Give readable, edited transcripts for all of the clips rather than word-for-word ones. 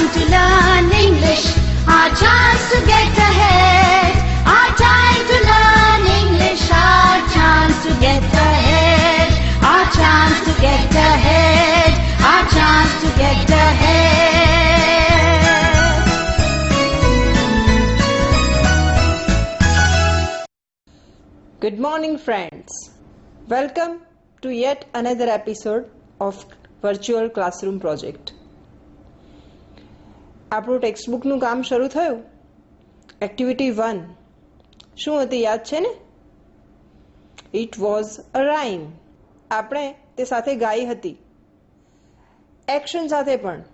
time to learn English, our chance to get ahead. Our time to learn English, our chance to get ahead. Our chance to get ahead. Our chance to get ahead. Good morning, friends. Welcome to yet another episode of Virtual Classroom Project. આપણું ટેક્સ્ટબુકનું કામ શરૂ થયું. Activity 1 શું હતી યાદ છે ને? It was a rhyme. આપણે તે સાથે ગાઈ હતી, એક્શન સાથે પણ.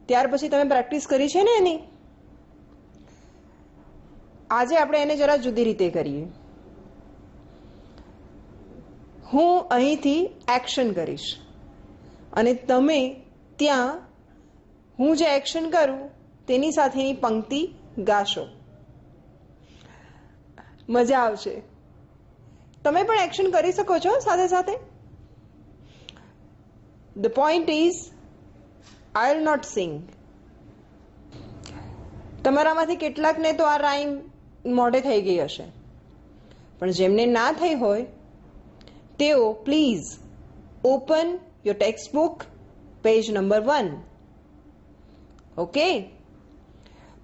ત્યાર પછી તમે પ્રેક્ટિસ કરી છે ને એની? આજે આપણે એને જરા જુદી રીતે કરીએ. હું અહીંથી એક્શન કરીશ અને તમે ત્યાં હું જે એક્શન કરું તેની સાથેની પંક્તિ ગાશો. મજા આવશે. તમે પણ એક્શન કરી શકો છો સાથે સાથે. The point is I will not sing. તમારામાંથી કેટલાકને તો આ રાઇમ મોઢે થઈ ગઈ હશે, પણ જેમને ના થઈ હોય તેઓ please open your textbook, page number 1. Okay?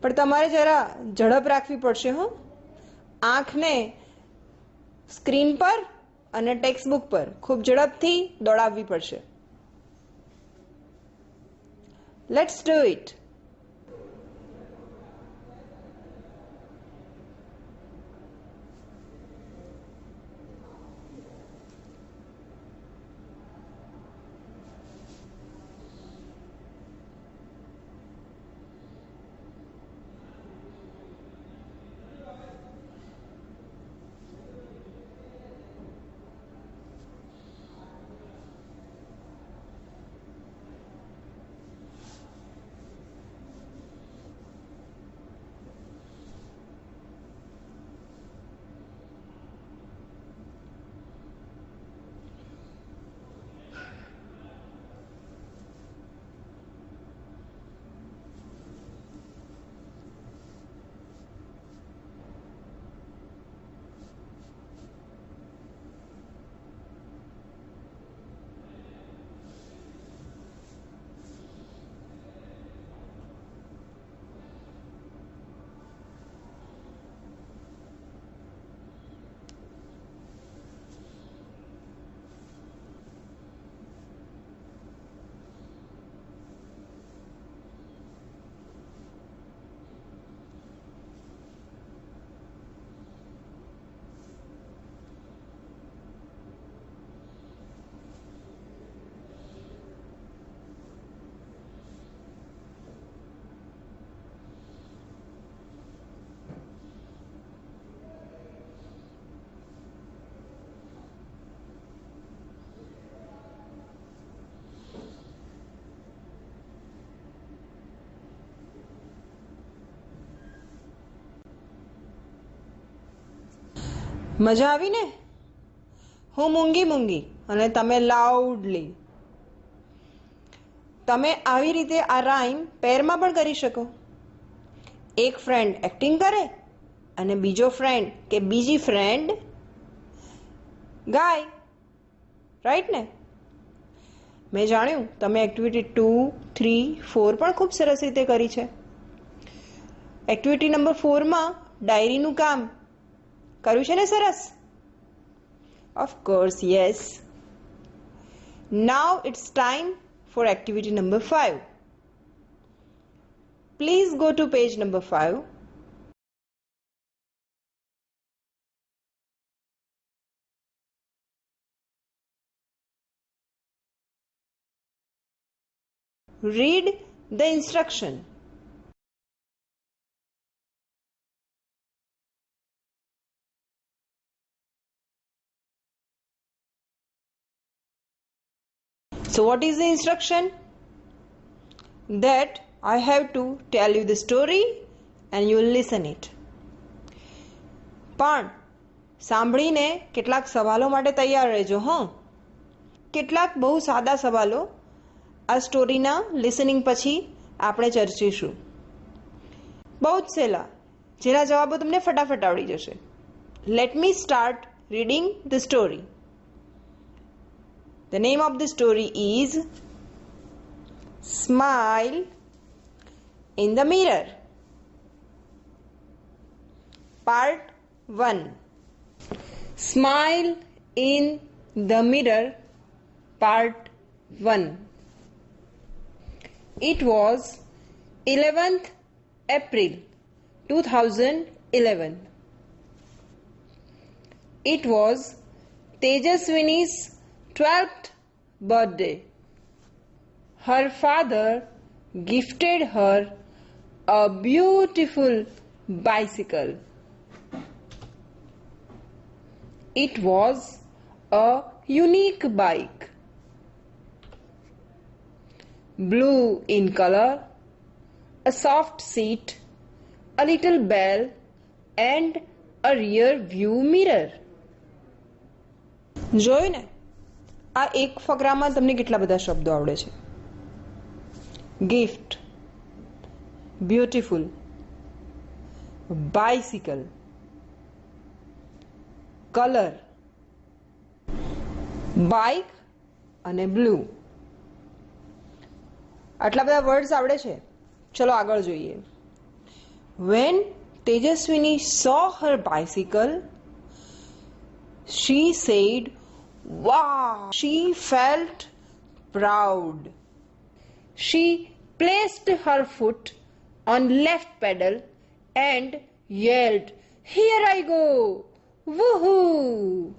પણ તમારે જરા ઝડપ રાખવી પડશે. આંખને સ્ક્રીન પર અને ટેક્સ્ટબુક પર ખૂબ ઝડપથી દોડાવવી પડશે. Let's do it. મજા આવી ને? હું મૂંગી મૂંગી અને તમે લાઉડલી. તમે આવી રીતે આ રાઇમ પેરમાં પણ કરી શકો. એક ફ્રેન્ડ એક્ટિંગ કરે અને બીજો ફ્રેન્ડ કે બીજી ફ્રેન્ડ ગાય. રાઈટ ને? મેં જાણ્યું તમે એક્ટિવિટી 2, 3, 4 પણ ખૂબ સરસ રીતે કરી છે. એક્ટિવિટી નંબર 4માં ડાયરીનું કામ કર્યું છે ને સરસ? Of course, yes. Now it's time for activity number 5. Please go to page number 5. Read the instruction. So what is the instruction? That I have to tell you the story and you will listen it. પણ સાંભળીને કેટલાક સવાલો માટે તૈયાર રહેજો. કેટલાક બહુ સાદા સવાલો આ સ્ટોરીના લિસનિંગ પછી આપણે ચર્ચીશું. બહુ જ સહેલા, જેના જવાબો તમને ફટાફટ આવડી જશે. Let me start reading the story. The name of the story is Smile in the Mirror. Part 1. Smile in the Mirror. Part 1. It was 11th April 2011. It was Tejaswini's 12th birthday. Her father gifted her a beautiful bicycle. It was a unique bike. Blue in color, a soft seat, a little bell, and a rear view mirror. જોયું ને, આ એક ફકરામાં તમને કેટલા બધા શબ્દો આવડે છે. Gift, beautiful, bicycle, colour, bike અને બ્લુ. આટલા બધા વર્ડ્સ આવડે છે. ચલો આગળ જોઈએ. When Tejaswini saw her bicycle, she said, "Wow!" She felt proud. She placed her foot on left pedal and yelled, "Here I go! Woohoo!"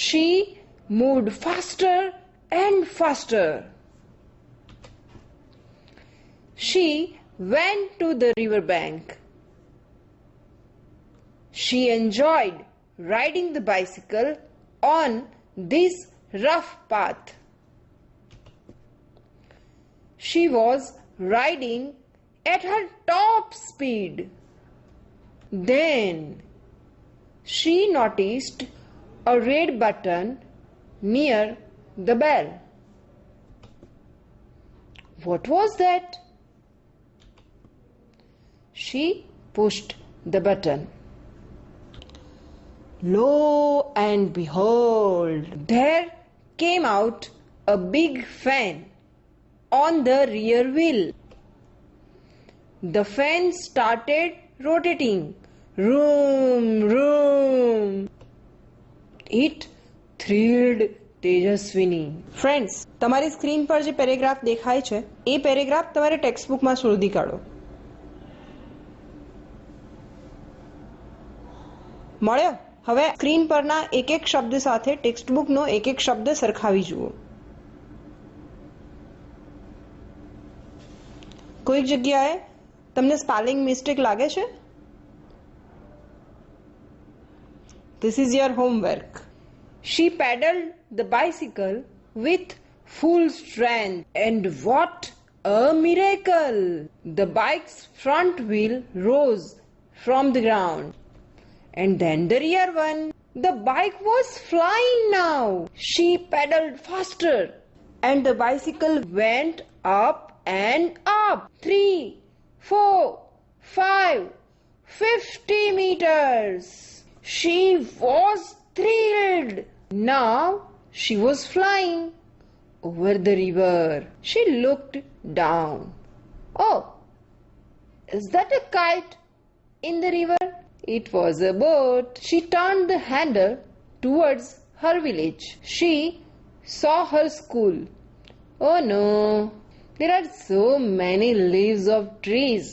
She moved faster and faster. She went to the river bank. She enjoyed riding the bicycle on this rough path. She was riding at her top speed. Then she noticed a red button near the bell. What was that? She pushed the button. Lo and behold, there came out a big fan on the rear wheel. The fan started rotating. Room, room. It thrilled Tejaswini. Friends, તમારી screen પર જે paragraph દેખાય છે એ paragraph તમારે ટેક્સ્ટબુકમાં શોધી કાઢો. મળ્યો? હવે સ્ક્રીન પરના એક એક શબ્દ સાથે ટેક્સ્ટબુકનો એક એક શબ્દ સરખાવી જુઓ. કોઈક જગ્યાએ તમને સ્પેલિંગ મિસ્ટેક લાગે છે? This is your homework. She pedaled the bicycle with full strength, and what a miracle! The bike's front wheel rose from the ground. And then the rear one. The bike was flying now. She pedaled faster and the bicycle went up and up. 3, 4, 5, 50 meters. She was thrilled. Now she was flying over the river. She looked down. Oh, is that a kite in the river? It was a boat. She turned the handle towards her village. She saw her school. Oh no, there are so many leaves of trees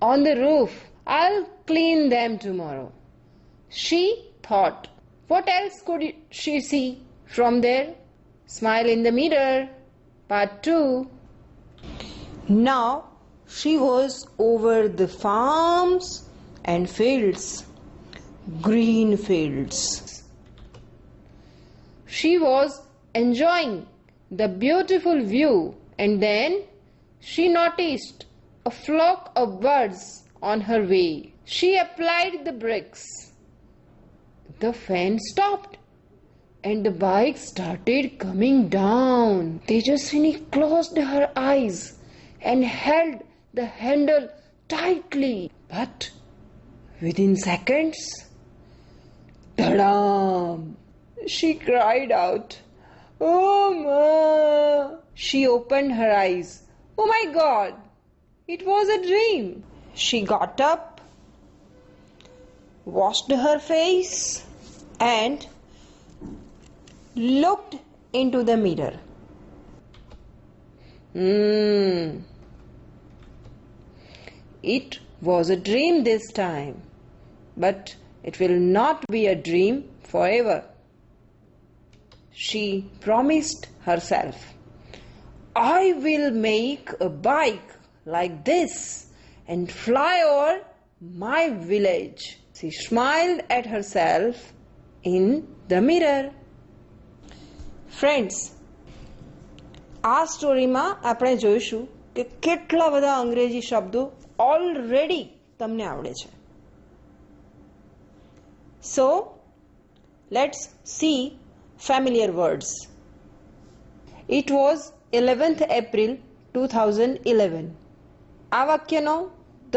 on the roof. I'll clean them tomorrow. She thought. What else could she see from there? Smile in the mirror. Part 2. Now she was over the farms and fields, green fields. She was enjoying the beautiful view, and then she noticed a flock of birds on her way. She applied the brakes. The fan stopped. and the bike started coming down. Tejaswini closed her eyes and held the handle tightly. But within seconds, "Tadam!" she cried out. "Oh, Ma!" She opened her eyes. "Oh my God! It was a dream." She got up, washed her face, and looked into the mirror. It was a dream this time, but it will not be a dream forever. She promised herself, "I will make a bike like this and fly over my village." She smiled at herself in the mirror. Friends, આ સ્ટોરીમાં આપણે જોઈશું કે કેટલા બધા અંગ્રેજી શબ્દો already તમને આવડે છે. So let's see familiar words. It was 11th April 2011. આ વાક્યનો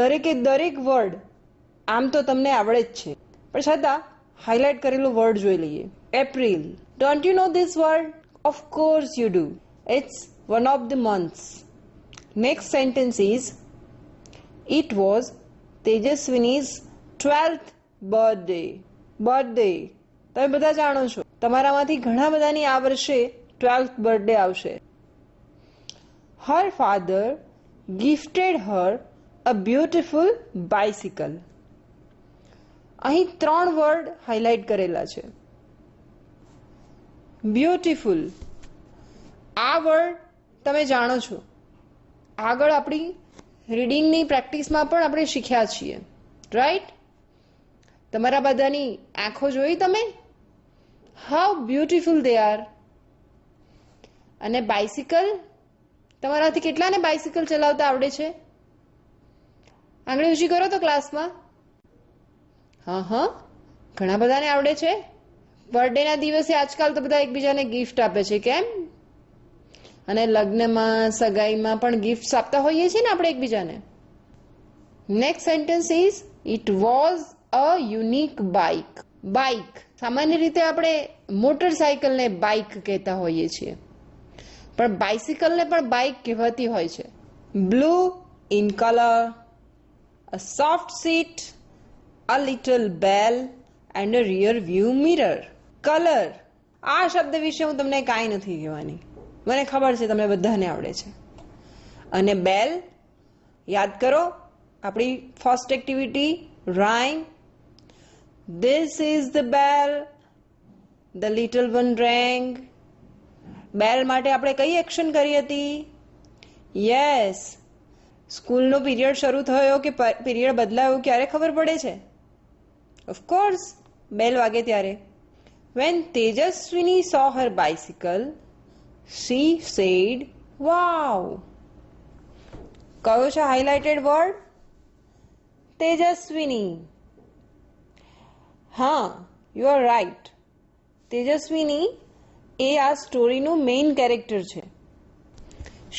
દરેકે દરેક વર્ડ આમ તો તમને આવડે જ છે, પણ છતાં હાઇલાઇટ કરેલું વર્ડ જોઈ લઈએ. April. Don't you know this word? Of course you do. It's one of the months. Next sentence is, it was Tejaswini's 12th birthday. Birthday. તમે બધા જાણો છો, તમારામાંથી ઘણા બધાની આ વર્ષે 12th birthday આવશે. Her father gifted her a beautiful bicycle. અહીં 3 વર્ડ હાઇલાઇટ કરેલા છે. બ્યુટીફુલ, આ વર્ડ તમે જાણો છો, આગળ આપણી રીડિંગની પ્રેક્ટિસમાં પણ આપણે શીખ્યા છીએ, રાઈટ? તમારા બધાની આંખો જોઈ તમે? How beautiful they are. અને બાઇસિકલ, તમારાથી કેટલાને બાઇસિકલ ચલાવતા આવડે છે? આંગળી ઊંચી કરો તો ક્લાસમાં. હા, ઘણા બધાને આવડે છે. બર્થડેના દિવસે આજકાલ તો બધા એકબીજાને ગિફ્ટ આપે છે, કેમ? અને લગ્નમાં, સગાઈમાં પણ ગિફ્ટ આપતા હોઈએ છીએ ને આપણે એકબીજાને. Next sentence is, it was a unique bike. Bike, સામાન્ય રીતે આપણે મોટરસાયકલને બાઇક કહેતા હોઈએ છીએ, પણ બાઇસિકલને પણ બાઇક કહેવાતી હોય છે. Blue in colour, a soft seat, a little bell and a rear view mirror. Colour, આ શબ્દ વિશે હું તમને કાંઈ નથી કહેવાની, મને ખબર છે તમને બધાને આવડે છે. અને બેલ, યાદ કરો આપણી first activity rhyme. This is the bell, the little one rang. બેલ માટે આપણે કઈ એક્શન કરી હતી? યસ, સ્કૂલનો પીરિયડ શરૂ થયો કે પીરિયડ બદલાયો ક્યારે ખબર પડે છે? ઓફકોર્સ, બેલ વાગે ત્યારે. When Tejaswini saw her bicycle, she said, "Wow!" કયો છે હાઇલાઇટેડ વર્ડ? તેજસ્વીની. હા, યુ આર રાઇટ. તેજસ્વીની એ આ સ્ટોરીનું મેઇન કેરેક્ટર છે.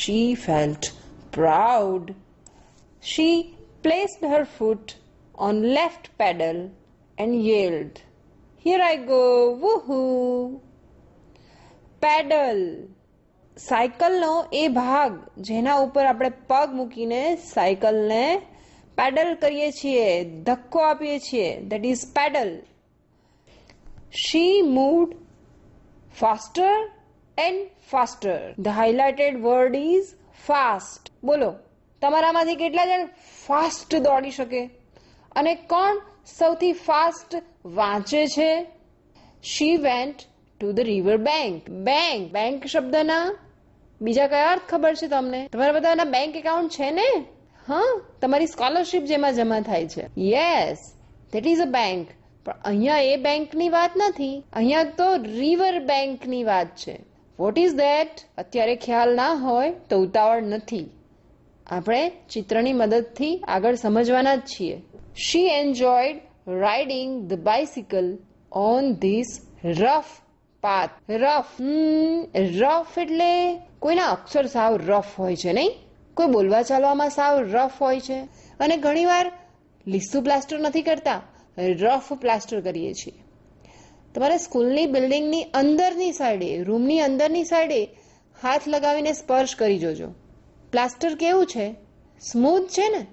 She felt proud. She placed her foot on left pedal and yelled, "Here I go, woohoo!" Pedal, સાયકલનો એ ભાગ જેના ઉપર આપણે પગ મૂકીને સાયકલને પેડલ કરીએ છીએ, ધક્કો આપીએ છીએ, that is pedal. She moved faster and faster. The highlighted word is fast. બોલો, તમારામાંથી કેટલા જણ ફાસ્ટ દોડી શકે? અને કોણ સૌથી ફાસ્ટ વાંચે છે? She went to the river bank. Bank, bank શબ્દના બીજા કયા અર્થ ખબર છે તમને? તમારા બધાના બેંક એકાઉન્ટ છે ને? હા, તમારી સ્કોલરશિપ જેમાં જમા થાય છે. Yes, that is a bank. પણ અહીંયા એ બેંકની વાત નથી, અહીંયા તો રિવર બેંકની વાત છે. What is that? અત્યારે ખ્યાલ ના હોય તો ઉતાવળ નથી, આપણે ચિત્રની મદદથી આગળ સમજવાના જ છીએ. She enjoyed riding the bicycle on this rough path. Rough. Rough એટલે કોઈના અક્ષર સાવ રફ હોય છે નહીં? કોઈ બોલવા ચાલવામાં સાવ રફ હોય છે. અને ઘણીવાર લીસું પ્લાસ્ટર નથી કરતા, રફ પ્લાસ્ટર કરીએ છીએ. તમારે સ્કૂલની બિલ્ડિંગની અંદરની સાઈડે, રૂમની અંદરની સાઈડે હાથ લગાવીને સ્પર્શ કરી જોજો. પ્લાસ્ટર કેવું છે? સ્મૂધ છે ને?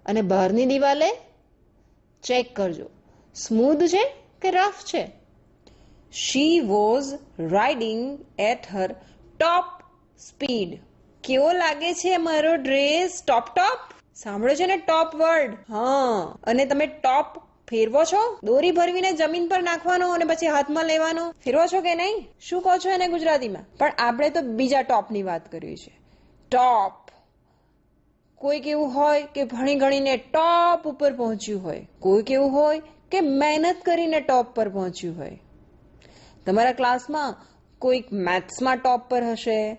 અને બહારની દિવાલે ચેક કરજો, સ્મૂધ છે કે રફ છે. She was riding at her top speed. કેવો લાગે છે મારો ડ્રેસ? ટોપ ટોપ. સાંભળો છે ને ટોપ વર્ડ? હા. અને તમે ટોપ ફેરવો છો? દોરી ભરવીને જમીન પર નાખવાનો અને પછી હાથમાં લેવાનો. ફેરવો છો કે નહીં? શું કહો છો એને ગુજરાતીમાં? પણ આપણે તો બીજા ટોપની વાત કરવી છે. ટોપ. કોઈક એવું હોય કે ભણી ગણીને ટોપ ઉપર પહોંચ્યું હોય, કોઈક એવું હોય કે મહેનત કરીને ટોપ પર પહોંચ્યું હોય. તમારા ક્લાસમાં કોઈક મેથ્સમાં ટોપ પર હશે,